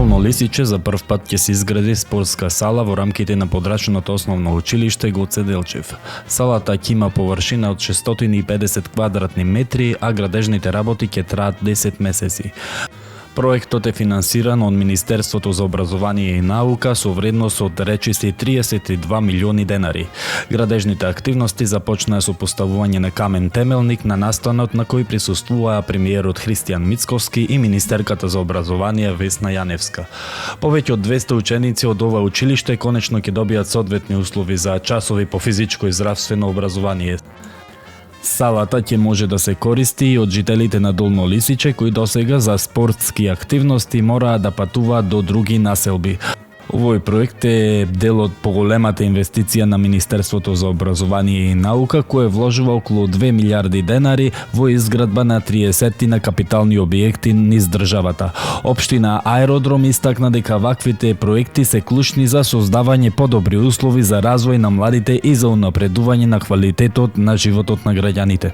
Долно Лисиче за прв пат ќе се изгради спортска сала во рамките на подрачното основно училиште Гоце Делчев. Салата ќе има површина од 650 квадратни метри, а градежните работи ќе траат 10 месеци. Проектот е финансиран од Министерството за образование и наука со вредност од речиси 32 милиони денари. Градежните активности започнаа со поставување на камен темелник на настанот на кој присуствуваа премиерот Христијан Мицковски и министерката за образование Весна Јаневска. Повеќе од 200 ученици од ова училиште конечно ќе добијат соодветни услови за часови по физичко и здравствено образование. Салата ќе може да се користи и од жителите на Долно Лисиче кои досега за спортски активности мораа да патуваат до други населби. Овој проект е дел од поголемата инвестиција на Министерството за образование и наука кое вложува околу 2 милиарди денари во изградба на 30 на капитални објекти низ државата. Општина Аеродром истакна дека ваквите проекти се клучни за создавање подобри услови за развој на младите и за унапредување на квалитетот на животот на граѓаните.